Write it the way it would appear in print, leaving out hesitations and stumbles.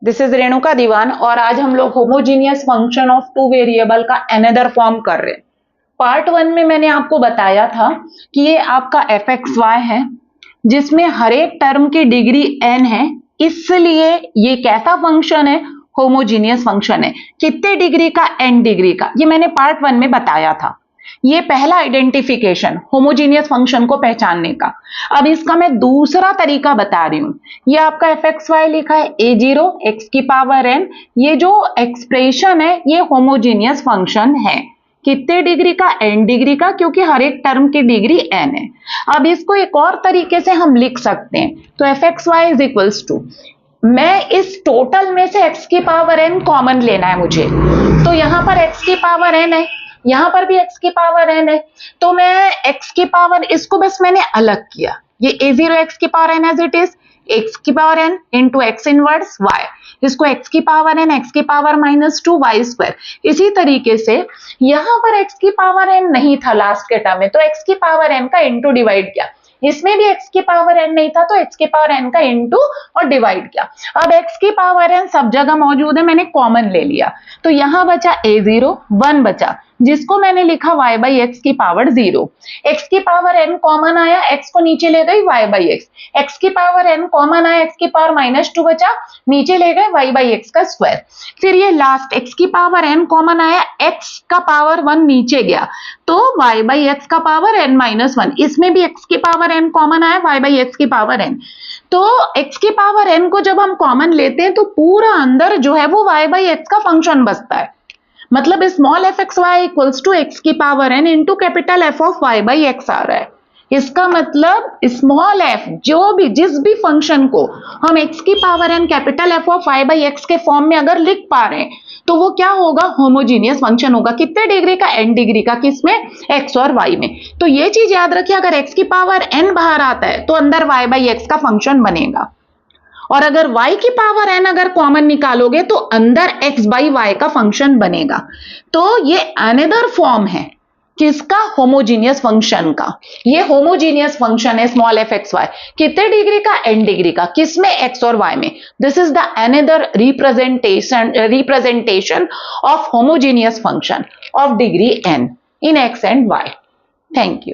This is Renuka दीवान और आज हम लोग homogeneous function of two variable का अनदर फॉर्म कर रहे हैं। पार्ट 1 में मैंने आपको बताया था कि ये आपका एफ एक्स वाई है जिसमें हर एक टर्म की डिग्री n है, इसलिए ये कैसा फंक्शन है, होमोजीनियस फंक्शन है। कितने डिग्री का, n डिग्री का, ये मैंने पार्ट 1 में बताया था। ये पहला आइडेंटिफिकेशन होमोजीनियस फंक्शन को पहचानने का। अब इसका मैं दूसरा तरीका बता रही हूं। ये आपका एफ एक्स वाई लिखा है a0 x की पावर n, ये जो एक्सप्रेशन है ये होमोजीनियस फंक्शन है। कितने डिग्री का, n डिग्री का, क्योंकि हर एक टर्म की डिग्री n है। अब इसको एक और तरीके से हम लिख सकते हैं, तो F X Y is equals to, मैं इस टोटल में से x की पावर n कॉमन लेना है मुझे, तो यहां पर x की पावर n है, यहां पर भी x की पावर n है, तो मैं x की पावर, इसको बस मैंने अलग किया, ये a0 x की power n as it is, x की power n into x inverse y, इसको x की पावर n x की पावर -2 y स्क्वायर। इसी तरीके से यहां पर x की पावर n नहीं था लास्ट के टर्म में, तो x की पावर n का इंटू डिवाइड किया, इसमें भी x की पावर n नहीं था, तो x की पावर n का इंटू और डिवाइड किया। अब x की पावर n सब जगह मौजूद है, मैंने कॉमन ले लिया, तो यहां बचा a0, 1 बचा, जिसको मैंने लिखा y बाई एक्स की पावर 0। x की पावर n कॉमन आया, x को नीचे ले गई y बाई एक्स, x की पावर n कॉमन आया, x की पावर -2 बचा, नीचे ले गए y बाई एक्स का स्क्वायर। फिर ये लास्ट x की पावर n कॉमन आया, x का पावर 1 नीचे गया, तो y बाई एक्स का पावर n-1, इसमें भी x की पावर n कॉमन आया, y बाई एक्स की पावर n, तो x की पावर n को जब हम कॉमन लेते हैं तो पूरा अंदर जो है वो y बाई एक्स का फंक्शन बचता है। मतलब small F X Y equals to X की power n into capital F of Y by X आ रहा है। इसका मतलब स्मॉल एफ, जो भी जिस भी फंक्शन को हम एक्स की power n capital F of Y by X के फॉर्म में अगर लिख पा रहे हैं तो वो क्या होगा, होमोजीनियस फंक्शन होगा। कितने डिग्री का, n डिग्री का, किसमें, x और y में। तो ये चीज याद रखिए, अगर x की पावर n बाहर आता है तो अंदर y बाई एक्स का फंक्शन बनेगा, और अगर y की पावर n अगर कॉमन निकालोगे तो अंदर x बाई y का फंक्शन बनेगा। तो ये अनदर फॉर्म है किसका, होमोजीनियस फंक्शन का। ये होमोजीनियस फंक्शन है स्मॉल एफ एक्स वाई, कितने डिग्री का, n डिग्री का, किसमें, x और y में। This is the another representation of homogeneous function of degree n in x and y। Thank you.